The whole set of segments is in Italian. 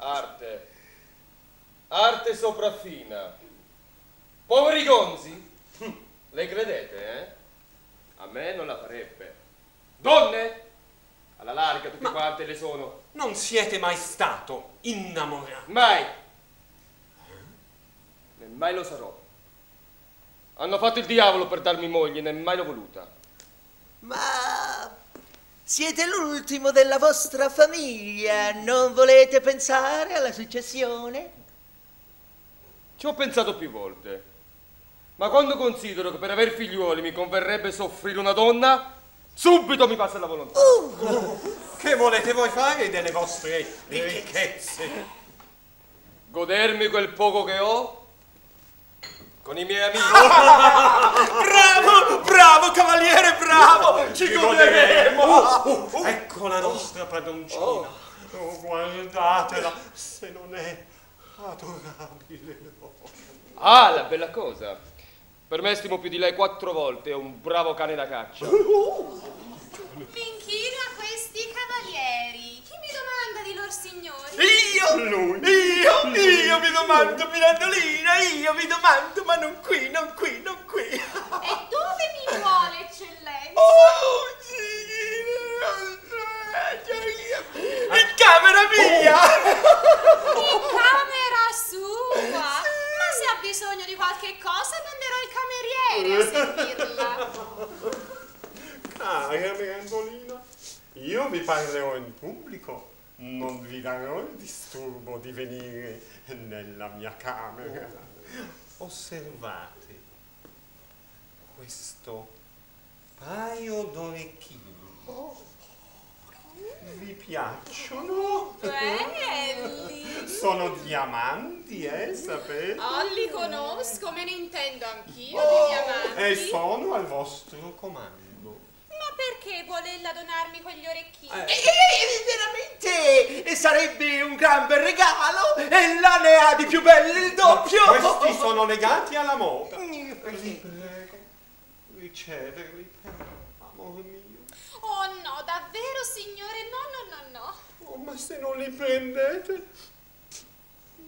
Arte. Arte sopraffina. Poveri gonzi? Le credete, eh? A me non la farebbe. Donne? Alla larga tutte quante le sono. Non siete mai stato innamorato? Mai. Né mai lo sarò. Hanno fatto il diavolo per darmi moglie, né mai l'ho voluta. Ma siete l'ultimo della vostra famiglia, non volete pensare alla successione? Ci ho pensato più volte, ma quando considero che per aver figliuoli mi converrebbe soffrire una donna, subito mi passa la volontà. Che volete voi fare delle vostre ricchezze? Godermi quel poco che ho con i miei amici. Bravo, bravo, cavaliere, bravo! Ci goderemo! Ecco la nostra padroncina. Oh, guardatela, se non è adorabile. Ah, la bella cosa. Per me stimo più di lei 4 volte, è un bravo cane da caccia. M'inchino a questi cavalieri. Chi mi domanda di lor signori? Io mi domando, Mirandolina, io mi domando, ma non qui, non qui, non qui. E dove mi vuole, eccellenza? Oh, in camera mia! In camera sua? Ma se ha bisogno di qualche cosa manderò il cameriere a servirla. Cara Mirandolina, io vi parlerò in pubblico, non vi darò il disturbo di venire nella mia camera. Osservate questo paio d'orecchini. Vi piacciono? Belli! Sono diamanti, sapete? Oh, li conosco, me ne intendo anch'io di diamanti. E sono al vostro comando. Ma perché vuole ella donarmi quegli orecchini? Veramente sarebbe un gran bel regalo, e la ne ha di più belli il doppio. Ma questi sono legati alla moda. Vi prego, riceverli, amor mio. Oh no, davvero signore, no. Oh, ma se non li prendete,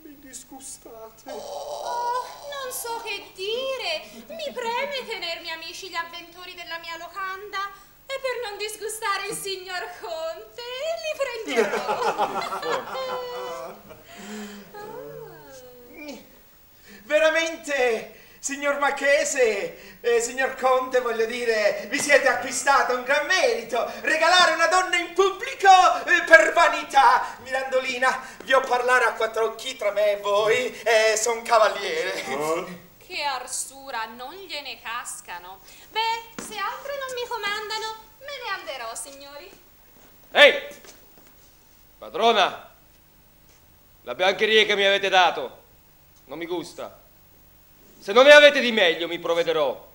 mi disgustate. Oh, non so che dire. Mi preme tenermi amici gli avventori della mia locanda, e per non disgustare il signor Conte li prenderò. Veramente, signor Marchese, signor Conte, voglio dire, vi siete acquistato un gran merito. Regalare una donna in pubblico per vanità. Mirandolina, vi ho parlare a 4 occhi tra me e voi, son cavaliere. Che arsura, non gliene cascano. Beh, se altri non mi comandano, me ne anderò, signori. Ehi! Padrona! La biancheria che mi avete dato non mi gusta. Se non ne avete di meglio, mi provvederò.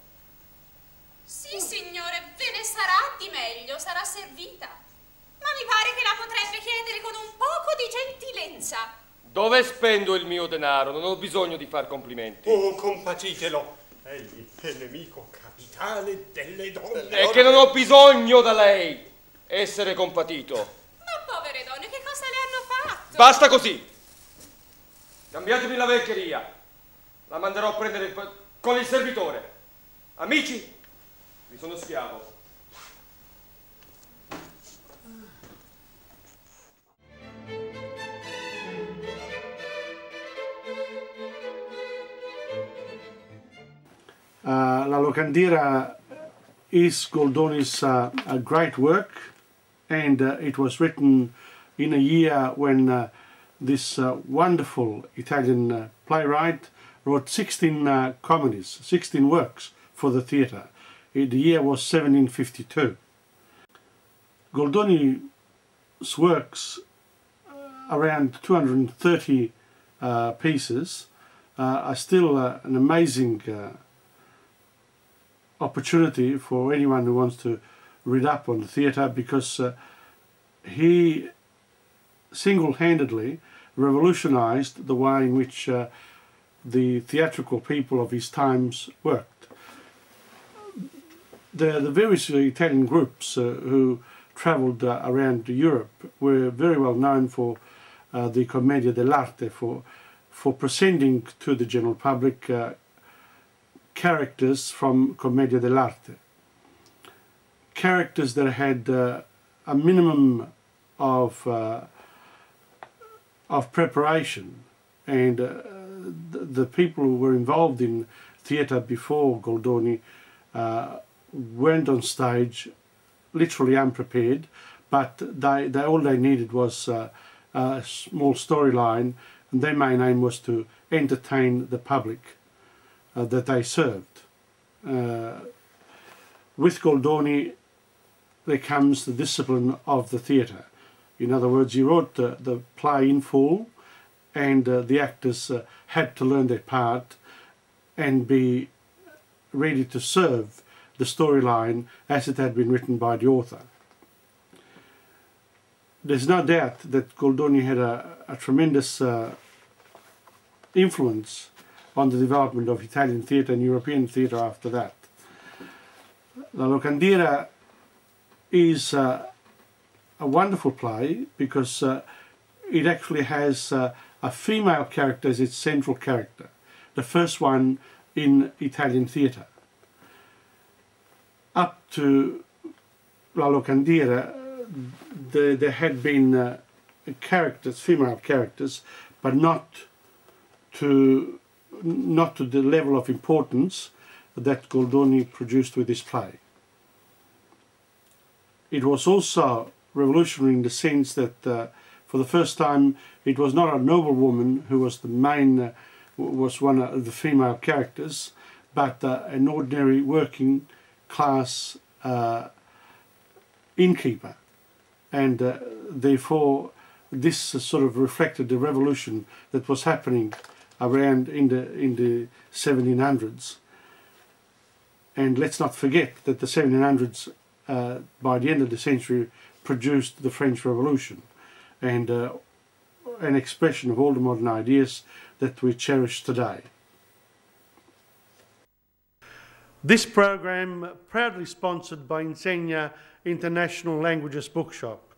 Sì, signore, ve ne sarà di meglio, sarà servita. Ma mi pare che la potrebbe chiedere con un poco di gentilezza. Dove spendo il mio denaro? Non ho bisogno di far complimenti. Oh, compatitelo. Egli è il nemico capitale delle donne. È che non ho bisogno da lei essere compatito. Ma povere donne, che cosa le hanno fatto? Basta così. Cambiatemi la vecchieria. La manderò a prendere con il servitore. Amici, vi sono schiavo. La Locandiera is Goldoni's a great work, and it was written in a year when this wonderful Italian playwright wrote 16 comedies, 16 works for the theatre. The year was 1752. Goldoni's works, around 230 pieces, are still an amazing opportunity for anyone who wants to read up on the theatre, because he single-handedly revolutionized the way in which the theatrical people of his times worked. The various Italian groups who travelled around Europe were very well known for the Commedia dell'arte, for presenting to the general public characters from Commedia dell'arte. Characters that had a minimum of preparation, and the people who were involved in theatre before Goldoni went on stage literally unprepared, but all they needed was a small storyline, and their main aim was to entertain the public that they served. With Goldoni there comes the discipline of the theatre. In other words, he wrote the play in full, and the actors had to learn their part and be ready to serve the storyline as it had been written by the author. There's no doubt that Goldoni had a tremendous influence on the development of Italian theatre and European theatre after that. La Locandiera is a wonderful play because it actually has a female character as its central character, the first one in Italian theatre. Up to La Locandiera, there had been characters, female characters, but not to the level of importance that Goldoni produced with this play. It was also revolutionary in the sense that for the first time it was not a noblewoman who was the main, was one of the female characters, but an ordinary working class innkeeper, and therefore this sort of reflected the revolution that was happening around in the 1700s. And let's not forget that the 1700s, by the end of the century, produced the French Revolution, and an expression of all the modern ideas that we cherish today. This program proudly sponsored by Insegna International Languages Bookshop.